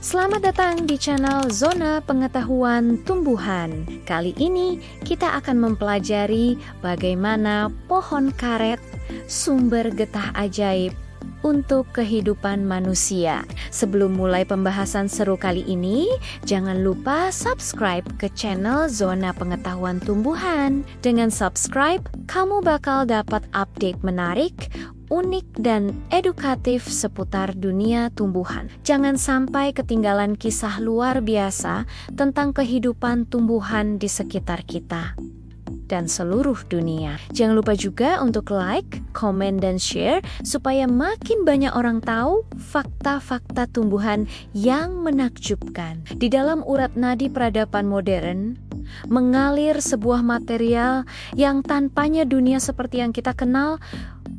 Selamat datang di channel Zona Pengetahuan Tumbuhan. Kali ini kita akan mempelajari bagaimana pohon karet sumber getah ajaib untuk kehidupan manusia. Sebelum mulai pembahasan seru kali ini, jangan lupa subscribe ke channel Zona Pengetahuan Tumbuhan. Dengan subscribe, kamu bakal dapat update menarik, unik dan edukatif seputar dunia tumbuhan. Jangan sampai ketinggalan kisah luar biasa tentang kehidupan tumbuhan di sekitar kita dan seluruh dunia. Jangan lupa juga untuk like, komen, dan share supaya makin banyak orang tahu fakta-fakta tumbuhan yang menakjubkan. Di dalam urat nadi peradaban modern, mengalir sebuah material yang tanpanya dunia seperti yang kita kenal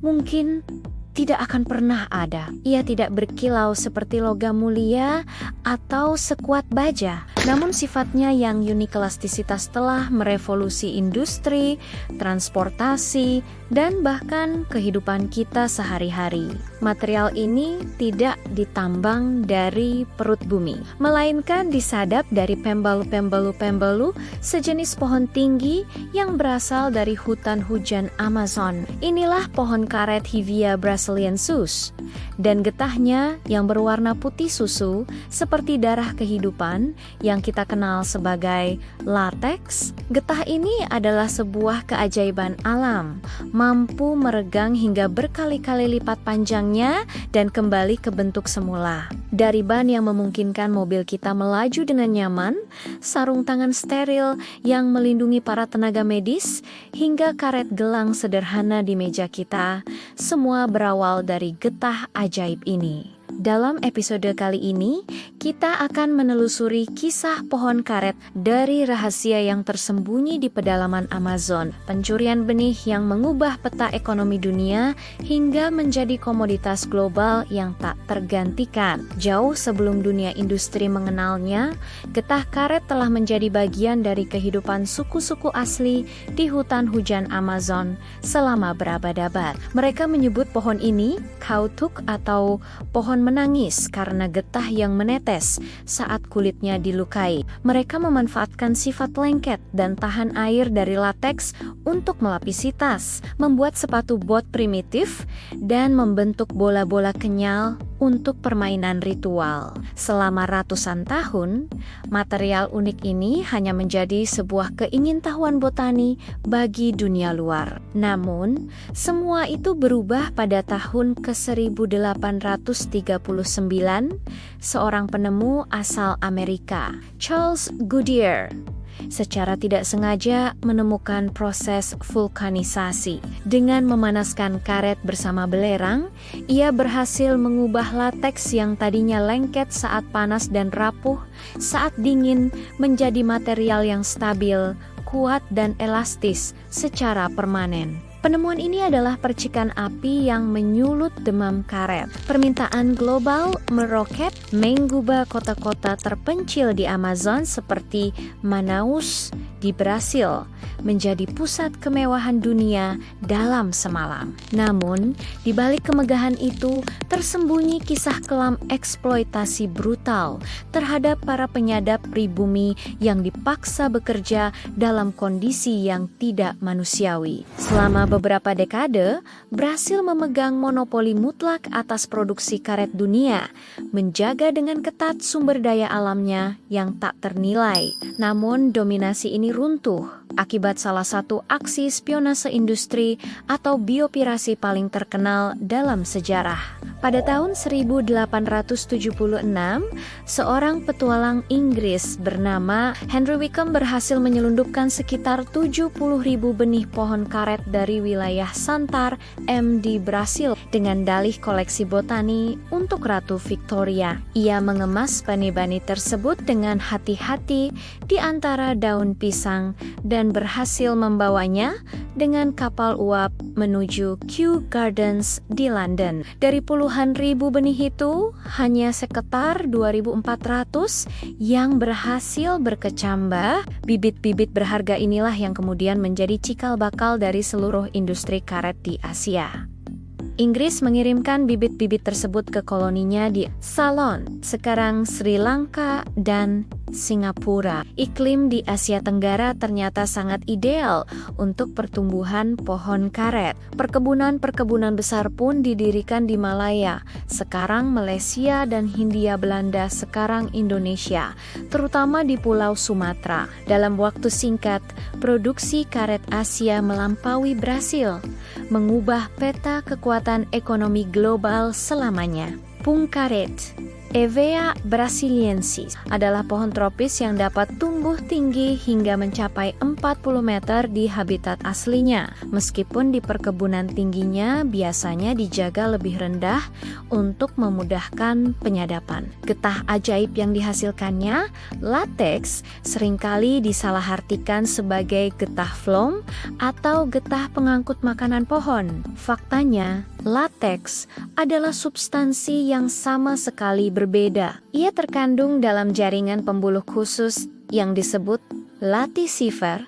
mungkin tidak akan pernah ada. Ia tidak berkilau seperti logam mulia atau sekuat baja. Namun sifatnya yang unik elastisitas telah merevolusi industri, transportasi, dan bahkan kehidupan kita sehari-hari. Material ini tidak ditambang dari perut bumi, melainkan disadap dari pembalu sejenis pohon tinggi yang berasal dari hutan hujan Amazon. Inilah pohon karet Hevea brasiliensis, dan getahnya yang berwarna putih susu seperti darah kehidupan yang kita kenal sebagai lateks. Getah ini adalah sebuah keajaiban alam, mampu meregang hingga berkali-kali lipat panjangnya dan kembali ke bentuk semula. Dari ban yang memungkinkan mobil kita melaju dengan nyaman, sarung tangan steril yang melindungi para tenaga medis, hingga karet gelang sederhana di meja kita, semua berawal dari getah ajaib ini. Dalam episode kali ini, kita akan menelusuri kisah pohon karet dari rahasia yang tersembunyi di pedalaman Amazon, pencurian benih yang mengubah peta ekonomi dunia hingga menjadi komoditas global yang tak tergantikan. Jauh sebelum dunia industri mengenalnya, getah karet telah menjadi bagian dari kehidupan suku-suku asli di hutan hujan Amazon selama berabad-abad. Mereka menyebut pohon ini kautuk atau pohon menangis karena getah yang menetes saat kulitnya dilukai. Mereka memanfaatkan sifat lengket dan tahan air dari lateks untuk melapisi tas, membuat sepatu bot primitif, dan membentuk bola-bola kenyal untuk permainan ritual. Selama ratusan tahun, material unik ini hanya menjadi sebuah keingintahuan botani bagi dunia luar. Namun, semua itu berubah pada tahun ke-1839. Seorang penemu asal Amerika, Charles Goodyear, secara tidak sengaja menemukan proses vulkanisasi. Dengan memanaskan karet bersama belerang, ia berhasil mengubah lateks yang tadinya lengket saat panas dan rapuh saat dingin menjadi material yang stabil, kuat, dan elastis secara permanen. Penemuan ini adalah percikan api yang menyulut demam karet. Permintaan global meroket, menggubah kota-kota terpencil di Amazon seperti Manaus di Brasil menjadi pusat kemewahan dunia dalam semalam. Namun, di balik kemegahan itu tersembunyi kisah kelam eksploitasi brutal terhadap para penyadap pribumi yang dipaksa bekerja dalam kondisi yang tidak manusiawi. Selama beberapa dekade, Brasil memegang monopoli mutlak atas produksi karet dunia, menjaga dengan ketat sumber daya alamnya yang tak ternilai. Namun, dominasi ini runtuh akibat salah satu aksi spionase industri atau biopirasi paling terkenal dalam sejarah. Pada tahun 1876, seorang petualang Inggris bernama Henry Wickham berhasil menyelundupkan sekitar 70.000 benih pohon karet dari wilayah Santar M di Brasil dengan dalih koleksi botani untuk Ratu Victoria. Ia mengemas benih-benih tersebut dengan hati-hati di antara daun pisang dan berhasil membawanya dengan kapal uap menuju Kew Gardens di London. Dari puluhan ribu benih itu, hanya sekitar 2.400 yang berhasil berkecambah. Bibit-bibit berharga inilah yang kemudian menjadi cikal bakal dari seluruh industri karet di Asia. Inggris mengirimkan bibit-bibit tersebut ke koloninya di Ceylon, sekarang Sri Lanka, dan Singapura. Iklim di Asia Tenggara ternyata sangat ideal untuk pertumbuhan pohon karet. Perkebunan-perkebunan besar pun didirikan di Malaya, sekarang Malaysia, dan Hindia Belanda, sekarang Indonesia, terutama di Pulau Sumatera. Dalam waktu singkat, produksi karet Asia melampaui Brasil, mengubah peta kekuatan ekonomi global selamanya. Pung karet, Hevea brasiliensis, adalah pohon tropis yang dapat tumbuh tinggi hingga mencapai 40 meter di habitat aslinya. Meskipun di perkebunan tingginya biasanya dijaga lebih rendah untuk memudahkan penyadapan. Getah ajaib yang dihasilkannya, lateks, seringkali disalahartikan sebagai getah phloem atau getah pengangkut makanan pohon. Faktanya, lateks adalah substansi yang sama sekali berbeda. Ia terkandung dalam jaringan pembuluh khusus yang disebut laticifer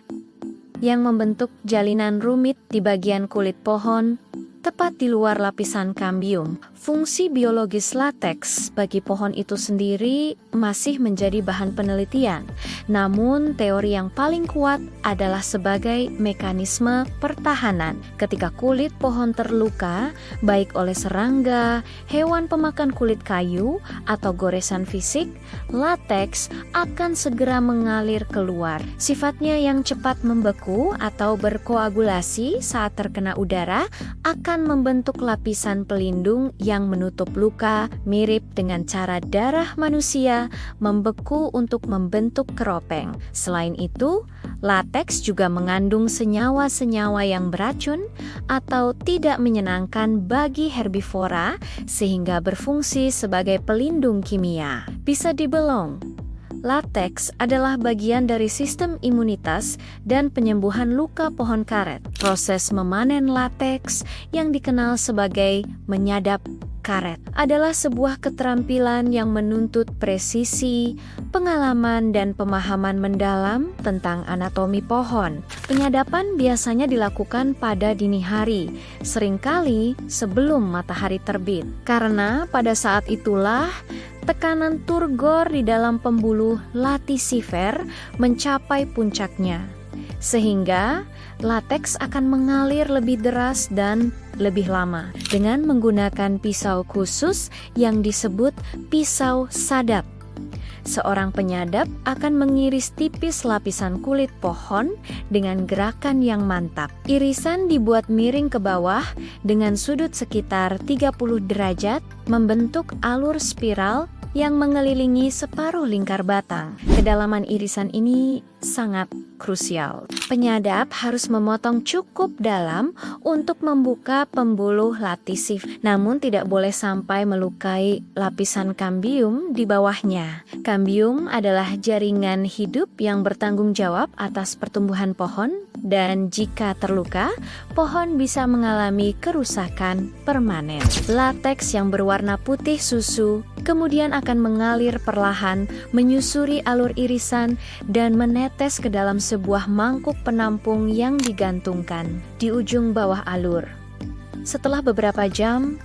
yang membentuk jalinan rumit di bagian kulit pohon, tepat di luar lapisan kambium. Fungsi biologis lateks bagi pohon itu sendiri masih menjadi bahan penelitian. Namun, teori yang paling kuat adalah sebagai mekanisme pertahanan. Ketika kulit pohon terluka, baik oleh serangga, hewan pemakan kulit kayu, atau goresan fisik, lateks akan segera mengalir keluar. Sifatnya yang cepat membeku atau berkoagulasi saat terkena udara akan membentuk lapisan pelindung yang menutup luka, mirip dengan cara darah manusia membeku untuk membentuk keropeng. Selain itu, lateks juga mengandung senyawa-senyawa yang beracun atau tidak menyenangkan bagi herbivora, sehingga berfungsi sebagai pelindung kimia. Bisa dibilang, lateks adalah bagian dari sistem imunitas dan penyembuhan luka pohon karet. Proses memanen lateks yang dikenal sebagai menyadap karet adalah sebuah keterampilan yang menuntut presisi, pengalaman, dan pemahaman mendalam tentang anatomi pohon. Penyadapan biasanya dilakukan pada dini hari, seringkali sebelum matahari terbit, karena pada saat itulah tekanan turgor di dalam pembuluh laticifer mencapai puncaknya, sehingga lateks akan mengalir lebih deras dan lebih lama dengan menggunakan pisau khusus yang disebut pisau sadap. Seorang penyadap akan mengiris tipis lapisan kulit pohon dengan gerakan yang mantap. Irisan dibuat miring ke bawah dengan sudut sekitar 30 derajat, membentuk alur spiral yang mengelilingi separuh lingkar batang. Kedalaman irisan ini sangat krusial. Penyadap harus memotong cukup dalam untuk membuka pembuluh latisif, namun tidak boleh sampai melukai lapisan kambium di bawahnya. Kambium adalah jaringan hidup yang bertanggung jawab atas pertumbuhan pohon, dan jika terluka, pohon bisa mengalami kerusakan permanen. Lateks yang berwarna putih susu kemudian akan mengalir perlahan, menyusuri alur irisan, dan menetes ke dalam sebuah mangkuk penampung yang digantungkan di ujung bawah alur. Setelah beberapa jam,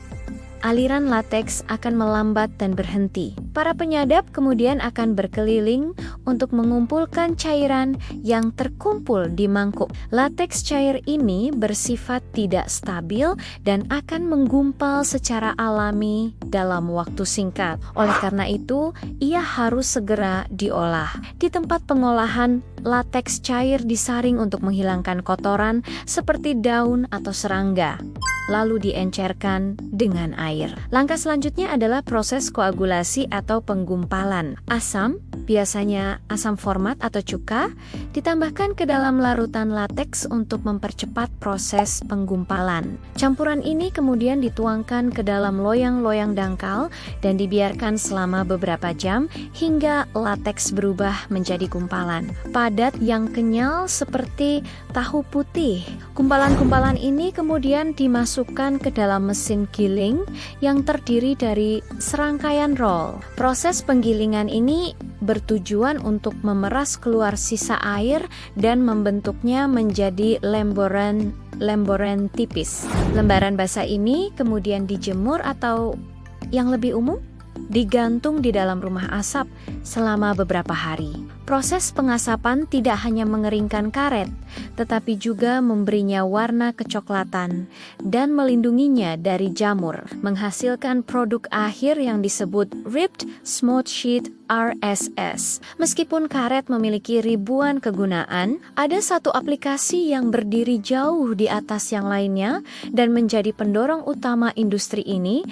aliran lateks akan melambat dan berhenti. Para penyadap kemudian akan berkeliling untuk mengumpulkan cairan yang terkumpul di mangkuk. Lateks cair ini bersifat tidak stabil dan akan menggumpal secara alami dalam waktu singkat. Oleh karena itu, ia harus segera diolah. Di tempat pengolahan, lateks cair disaring untuk menghilangkan kotoran seperti daun atau serangga, lalu diencerkan dengan air. Langkah selanjutnya adalah proses koagulasi atau penggumpalan. Asam, biasanya asam format atau cuka, ditambahkan ke dalam larutan lateks untuk mempercepat proses penggumpalan. Campuran ini kemudian dituangkan ke dalam loyang-loyang dangkal dan dibiarkan selama beberapa jam hingga lateks berubah menjadi gumpalan padat yang kenyal seperti tahu putih. Gumpalan-gumpalan ini kemudian dimasukkan dimasukkan ke dalam mesin giling yang terdiri dari serangkaian roll. Proses penggilingan ini bertujuan untuk memeras keluar sisa air dan membentuknya menjadi lembaran tipis. Lembaran basah ini kemudian dijemur atau yang lebih umum digantung di dalam rumah asap selama beberapa hari. Proses pengasapan tidak hanya mengeringkan karet, tetapi juga memberinya warna kecoklatan dan melindunginya dari jamur, menghasilkan produk akhir yang disebut Ripped Smooth Sheet RSS. Meskipun karet memiliki ribuan kegunaan, ada satu aplikasi yang berdiri jauh di atas yang lainnya dan menjadi pendorong utama industri ini.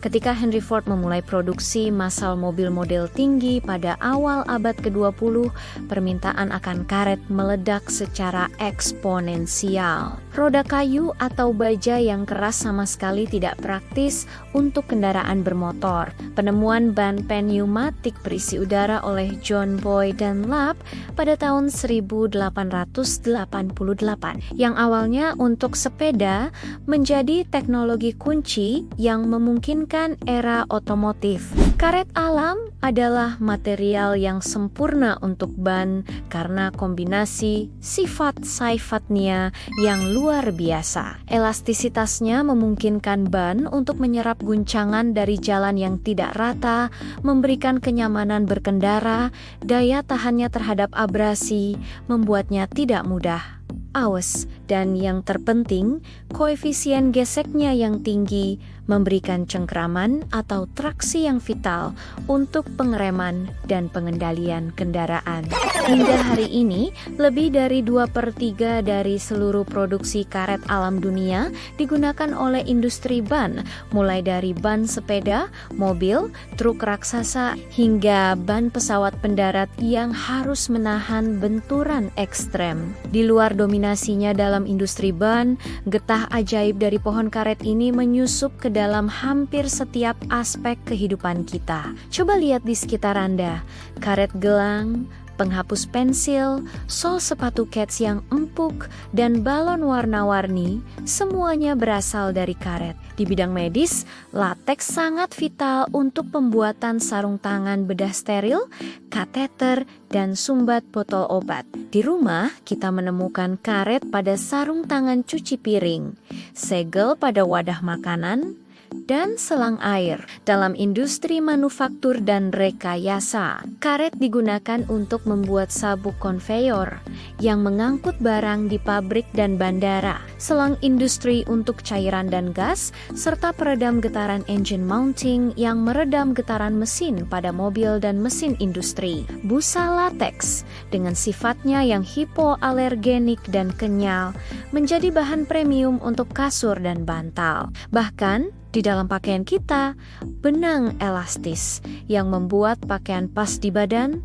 Ketika Henry Ford memulai produksi massal mobil model tinggi pada awal abad ke-20, permintaan akan karet meledak secara eksponensial. Roda kayu atau baja yang keras sama sekali tidak praktis untuk kendaraan bermotor. Penemuan ban pneumatik berisi udara oleh John Boy Dunlap pada tahun 1888 yang awalnya untuk sepeda menjadi teknologi kunci yang memungkinkan era otomotif. Karet alam adalah material yang sempurna untuk ban karena kombinasi sifat-sifatnya yang luar biasa. Elastisitasnya memungkinkan ban untuk menyerap guncangan dari jalan yang tidak rata, memberikan kenyamanan berkendara, daya tahannya terhadap abrasi, membuatnya tidak mudah awes, dan yang terpenting, koefisien geseknya yang tinggi memberikan cengkraman atau traksi yang vital untuk pengereman dan pengendalian kendaraan. Hingga hari ini, lebih dari 2/3 dari seluruh produksi karet alam dunia digunakan oleh industri ban, mulai dari ban sepeda, mobil, truk raksasa, hingga ban pesawat pendarat yang harus menahan benturan ekstrem. Di luar dominasinya dalam industri ban, getah ajaib dari pohon karet ini menyusup ke dalam hampir setiap aspek kehidupan kita. Coba lihat di sekitar Anda, karet gelang, penghapus pensil, sol sepatu kets yang empuk, dan balon warna-warni, semuanya berasal dari karet. Di bidang medis, lateks sangat vital untuk pembuatan sarung tangan bedah steril, kateter, dan sumbat botol obat. Di rumah, kita menemukan karet pada sarung tangan cuci piring, segel pada wadah makanan, dan selang air. Dalam industri manufaktur dan rekayasa, karet digunakan untuk membuat sabuk konveyor yang mengangkut barang di pabrik dan bandara, selang industri untuk cairan dan gas, serta peredam getaran engine mounting yang meredam getaran mesin pada mobil dan mesin industri. Busa lateks dengan sifatnya yang hipoalergenik dan kenyal menjadi bahan premium untuk kasur dan bantal. Bahkan di dalam pakaian kita, benang elastis yang membuat pakaian pas di badan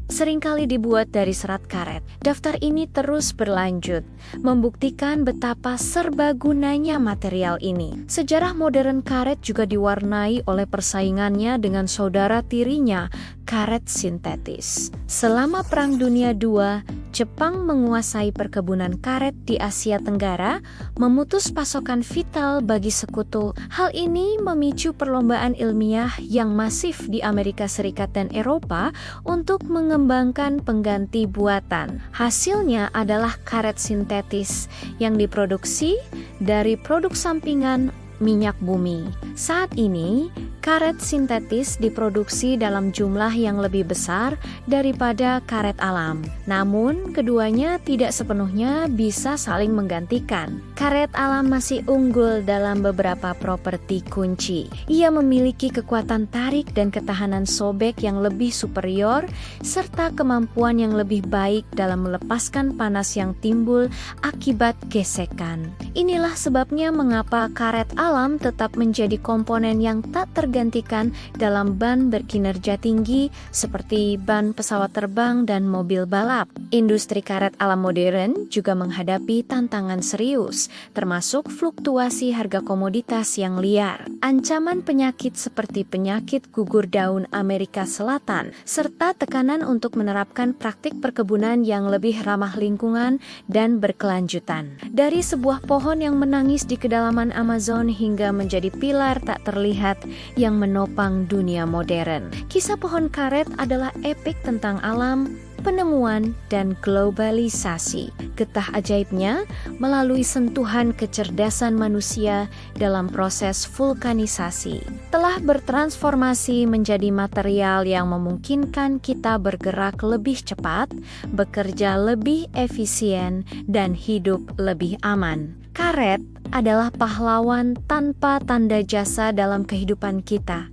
seringkali dibuat dari serat karet. Daftar ini terus berlanjut, membuktikan betapa serbagunanya material ini. Sejarah modern karet juga diwarnai oleh persaingannya dengan saudara tirinya, karet sintetis. Selama Perang Dunia II, Jepang menguasai perkebunan karet di Asia Tenggara, memutus pasokan vital bagi sekutu. Hal ini memicu perlombaan ilmiah yang masif di Amerika Serikat dan Eropa untuk mengembangkan pengganti buatan. Hasilnya adalah karet sintetis yang diproduksi dari produk sampingan minyak bumi. Saat ini, karet sintetis diproduksi dalam jumlah yang lebih besar daripada karet alam. Namun, keduanya tidak sepenuhnya bisa saling menggantikan. Karet alam masih unggul dalam beberapa properti kunci. Ia memiliki kekuatan tarik dan ketahanan sobek yang lebih superior, serta kemampuan yang lebih baik dalam melepaskan panas yang timbul akibat gesekan. Inilah sebabnya mengapa karet alam tetap menjadi komponen yang tak tergantikan tergantikan dalam ban berkinerja tinggi seperti ban pesawat terbang dan mobil balap. Industri karet ala modern juga menghadapi tantangan serius, termasuk fluktuasi harga komoditas yang liar, ancaman penyakit seperti penyakit gugur daun Amerika Selatan, serta tekanan untuk menerapkan praktik perkebunan yang lebih ramah lingkungan dan berkelanjutan. Dari sebuah pohon yang menangis di kedalaman Amazon hingga menjadi pilar tak terlihat yang menopang dunia modern. Kisah pohon karet adalah epik tentang alam, penemuan, dan globalisasi. Getah ajaibnya melalui sentuhan kecerdasan manusia dalam proses vulkanisasi telah bertransformasi menjadi material yang memungkinkan kita bergerak lebih cepat, bekerja lebih efisien, dan hidup lebih aman. Karet adalah pahlawan tanpa tanda jasa dalam kehidupan kita.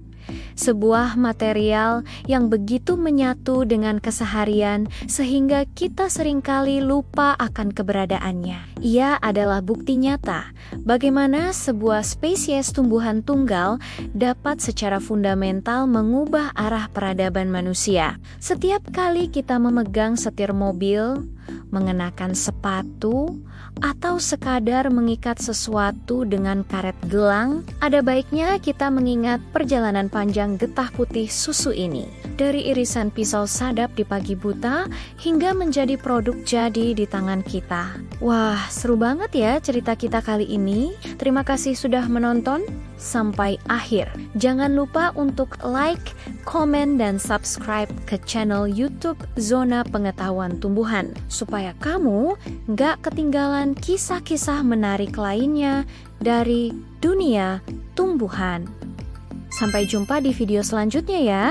Sebuah material yang begitu menyatu dengan keseharian sehingga kita seringkali lupa akan keberadaannya. Ia adalah bukti nyata bagaimana sebuah spesies tumbuhan tunggal dapat secara fundamental mengubah arah peradaban manusia. Setiap kali kita memegang setir mobil, mengenakan sepatu, atau sekadar mengikat sesuatu dengan karet gelang, ada baiknya kita mengingat perjalanan panjang getah putih susu ini. Dari irisan pisau sadap di pagi buta hingga menjadi produk jadi di tangan kita. Wah, seru banget ya cerita kita kali ini. Terima kasih sudah menonton sampai akhir. Jangan lupa untuk like, komen, dan subscribe ke channel YouTube Zona Pengetahuan Tumbuhan supaya kamu nggak ketinggalan kisah-kisah menarik lainnya dari dunia tumbuhan. Sampai jumpa di video selanjutnya ya.